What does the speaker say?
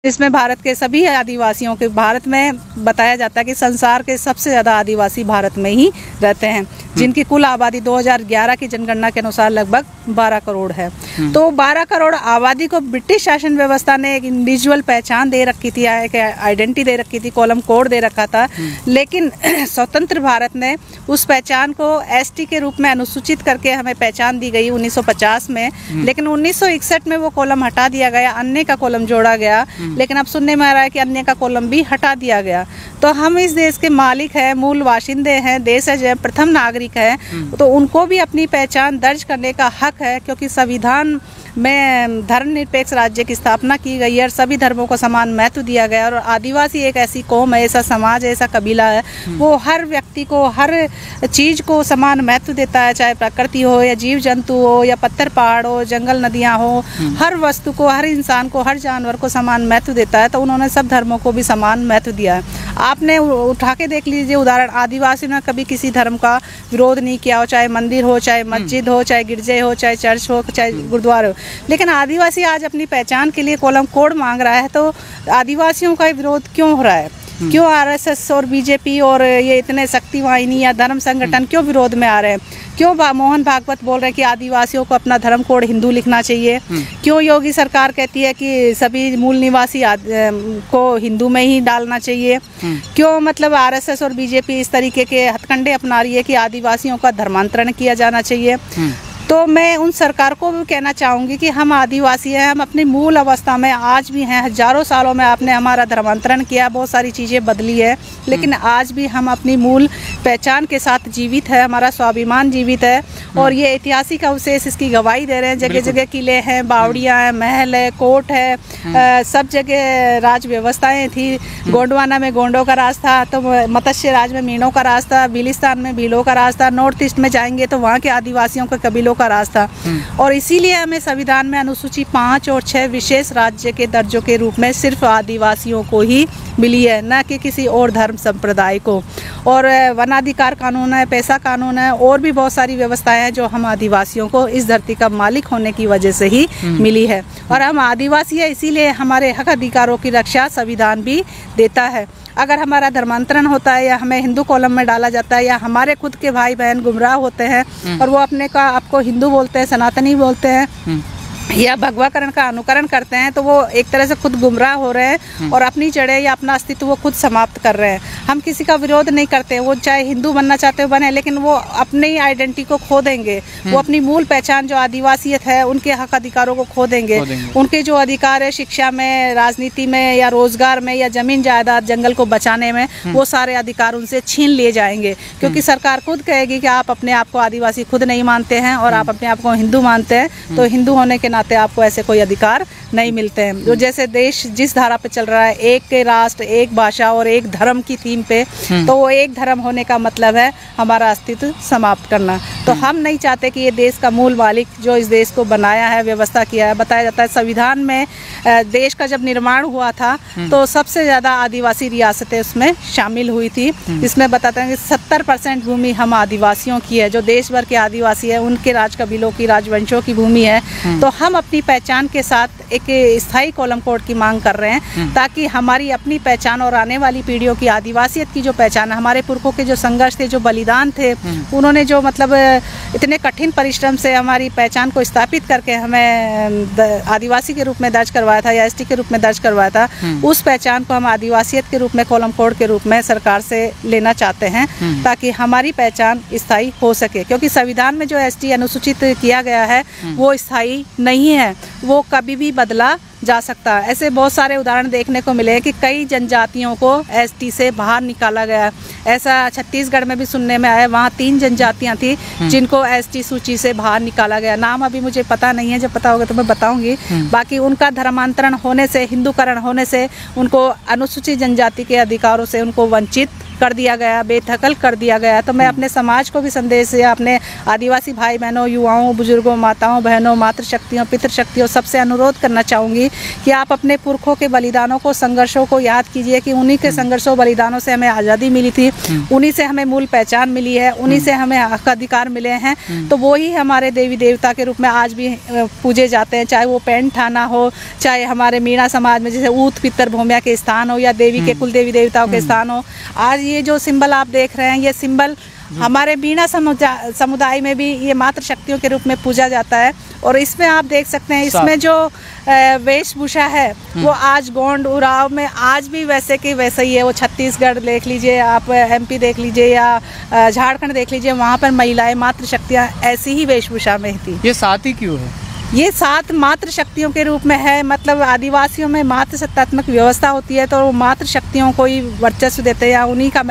इसमें भारत के सभी आदिवासियों के, भारत में बताया जाता है कि संसार के सबसे ज़्यादा आदिवासी भारत में ही रहते हैं, जिनकी कुल आबादी 2011 की जनगणना के अनुसार लगभग 12 करोड़ है। तो 12 करोड़ आबादी को ब्रिटिश शासन व्यवस्था ने एक इंडिविजुअल पहचान दे रखी थी, एक आइडेंटिटी दे रखी थी, कॉलम कोड दे रखा था। लेकिन स्वतंत्र भारत ने उस पहचान को एसटी के रूप में अनुसूचित करके हमें पहचान दी गई 1950 में। लेकिन 1961 में वो कॉलम हटा दिया गया, अन्य का कॉलम जोड़ा गया। लेकिन अब सुनने में आ रहा है कि अन्य का कॉलम भी हटा दिया गया। तो हम इस देश के मालिक हैं, मूल बाशिंदे हैं, देश है, प्रथम नागरिक हैं, तो उनको भी अपनी पहचान दर्ज करने का हक है, क्योंकि संविधान में धर्मनिरपेक्ष राज्य की स्थापना की गई है और सभी धर्मों को समान महत्व दिया गया। और आदिवासी एक ऐसी कौम है, ऐसा समाज है, ऐसा कबीला है, वो हर व्यक्ति को, हर चीज़ को समान महत्व देता है, चाहे प्रकृति हो या जीव जंतु हो या पत्थर पहाड़ हो, जंगल नदियाँ हो, हर वस्तु को, हर इंसान को, हर जानवर को समान महत्व देता है। तो उन्होंने सब धर्मों को भी समान महत्व दिया है। आपने उठा के देख लीजिए उदाहरण, आदिवासी ने कभी किसी धर्म का विरोध नहीं किया हो, चाहे मंदिर हो, चाहे मस्जिद हो, चाहे गिरजे हो, चाहे चर्च हो, चाहे गुरुद्वारे हो। लेकिन आदिवासी आज अपनी पहचान के लिए कॉलम कोड मांग रहा है, तो आदिवासियों का विरोध क्यों हो रहा है? क्यों आरएसएस और बीजेपी और ये इतने शक्तिवाहिनी या धर्म संगठन क्यों विरोध में आ रहे हैं? क्यों मोहन भागवत बोल रहे हैं कि आदिवासियों को अपना धर्म कोड हिंदू लिखना चाहिए? क्यों योगी सरकार कहती है कि सभी मूल निवासी को हिंदू में ही डालना चाहिए? क्यों मतलब आरएसएस और बीजेपी इस तरीके के हथकंडे अपना रही है कि आदिवासियों का धर्मांतरण किया जाना चाहिए? तो मैं उन सरकार को भी कहना चाहूँगी कि हम आदिवासी हैं, हम अपनी मूल अवस्था में आज भी हैं। हजारों सालों में आपने हमारा धर्मांतरण किया, बहुत सारी चीज़ें बदली है, लेकिन आज भी हम अपनी मूल पहचान के साथ जीवित है, हमारा स्वाभिमान जीवित है। और ये ऐतिहासिक अवशेष इसकी गवाही दे रहे हैं। जगह जगह किले हैं, बावड़ियाँ हैं, महल है, कोर्ट है, सब जगह राज व्यवस्थाएँ थी। गोंडवाना में गोंडों का राज था, तो मत्स्य राज में मीणों का राज था, बिलिस्तान में भीलों का राज था, नॉर्थ ईस्ट में जाएंगे तो वहाँ के आदिवासियों के कबीलों का राज था। और इसीलिए हमें संविधान में अनुसूची 5 और 6 विशेष राज्य के दर्जों के रूप में सिर्फ आदिवासियों को ही मिली है, न कि किसी और धर्म संप्रदाय को। और वनाधिकार कानून है, पैसा कानून है, और भी बहुत सारी व्यवस्थाएं हैं जो हम आदिवासियों को इस धरती का मालिक होने की वजह से ही मिली है। और हम आदिवासी है, इसीलिए हमारे हक अधिकारों की रक्षा संविधान भी देता है। अगर हमारा धर्मांतरण होता है या हमें हिंदू कॉलम में डाला जाता है, या हमारे खुद के भाई बहन गुमराह होते हैं और वो अपने का आपको हिंदू बोलते हैं, सनातनी बोलते हैं, या भगवाकरण का अनुकरण करते हैं, तो वो एक तरह से खुद गुमराह हो रहे हैं और अपनी जड़ें या अपना अस्तित्व वो खुद समाप्त कर रहे हैं। हम किसी का विरोध नहीं करते, वो चाहे हिंदू बनना चाहते हो बने, लेकिन वो अपनी आइडेंटिटी को खो देंगे, वो अपनी मूल पहचान जो आदिवासियत है, उनके हक अधिकारों को खो देंगे। उनके जो अधिकार है शिक्षा में, राजनीति में, या रोजगार में, या जमीन जायदाद, जंगल को बचाने में, वो सारे अधिकार उनसे छीन लिए जाएंगे। क्योंकि सरकार खुद कहेगी कि आप अपने आप को आदिवासी खुद नहीं मानते हैं और आप अपने आप को हिंदू मानते हैं, तो हिंदू होने के नाते आपको ऐसे कोई अधिकार नहीं मिलते हैं। जो जैसे देश जिस धारा पे चल रहा है, एक के राष्ट्र, एक भाषा और एक धर्म की थीम पे, तो वो एक धर्म होने का मतलब है हमारा अस्तित्व समाप्त करना। तो हम नहीं चाहते कि ये देश का मूल मालिक जो इस देश को बनाया है, व्यवस्था किया है, बताया जाता है संविधान में देश का जब निर्माण हुआ था तो सबसे ज़्यादा आदिवासी रियासतें उसमें शामिल हुई थी। इसमें बताते हैं कि 70% भूमि हम आदिवासियों की है, जो देश भर के आदिवासी है उनके राज कबीलों की, राजवंशों की भूमि है। तो हम अपनी पहचान के साथ एक स्थायी कॉलम कोड की मांग कर रहे हैं, ताकि हमारी अपनी पहचान और आने वाली पीढ़ियों की आदिवासियत की जो पहचान है, हमारे पुरखों के जो संघर्ष थे, जो बलिदान थे, उन्होंने जो मतलब इतने कठिन परिश्रम से हमारी पहचान को स्थापित करके हमें आदिवासी के रूप में दर्ज करवाया था या एसटी के रूप में दर्ज करवाया था, उस पहचान को हम आदिवासियत के रूप में, कॉलम कोड के रूप में सरकार से लेना चाहते हैं, ताकि हमारी पहचान स्थायी हो सके। क्योंकि संविधान में जो एसटी अनुसूचित किया गया है वो स्थायी नहीं है, वो कभी भी बदला जा सकता है। ऐसे बहुत सारे उदाहरण देखने को मिले कि कई जनजातियों को एसटी से बाहर निकाला गया। ऐसा छत्तीसगढ़ में भी सुनने में आया, वहाँ 3 जनजातियाँ थी जिनको एसटी सूची से बाहर निकाला गया। नाम अभी मुझे पता नहीं है, जब पता होगा तो मैं बताऊंगी। बाकी उनका धर्मांतरण होने से, हिंदूकरण होने से उनको अनुसूचित जनजाति के अधिकारों से उनको वंचित कर दिया गया, बेदखल कर दिया गया। तो मैं अपने समाज को भी संदेश या अपने आदिवासी भाई बहनों, युवाओं, बुजुर्गों, माताओं, बहनों, मातृशक्तियों, पितृशक्तियों सबसे अनुरोध करना चाहूँगी कि आप अपने पुरखों के बलिदानों को, संघर्षों को याद कीजिए कि उन्हीं के संघर्षों बलिदानों से हमें आज़ादी मिली थी, उन्हीं से हमें मूल पहचान मिली है, उन्हीं से हमें हक अधिकार मिले हैं। तो वो ही हमारे देवी देवता के रूप में आज भी पूजे जाते हैं, चाहे वो पेंट थाना हो, चाहे हमारे मीणा समाज में जैसे ऊत पितर भूमिया के स्थान हो, या देवी के कुल देवी देवताओं के स्थान हो। आज ये जो सिंबल आप देख रहे हैं, ये सिंबल हमारे मीणा समुदाय में भी ये मातृशक्तियों के रूप में पूजा जाता है। और इसमें आप देख सकते हैं, इसमें जो वेशभूषा है वो आज गोंड उरांव में आज भी वैसे की वैसे ही है। वो छत्तीसगढ़ देख लीजिए, आप MP देख लीजिए, या झारखंड देख लीजिए, वहाँ पर महिलाएं मातृशक्तियाँ ऐसी ही वेशभूषा में थी। ये साथ ही क्यों है? ये 7 मातृशक्तियों के रूप में है। मतलब आदिवासियों में मातृसत्तात्मक व्यवस्था होती है, तो वो मातृशक्तियों को ही वर्चस्व देते हैं, या उन्हीं का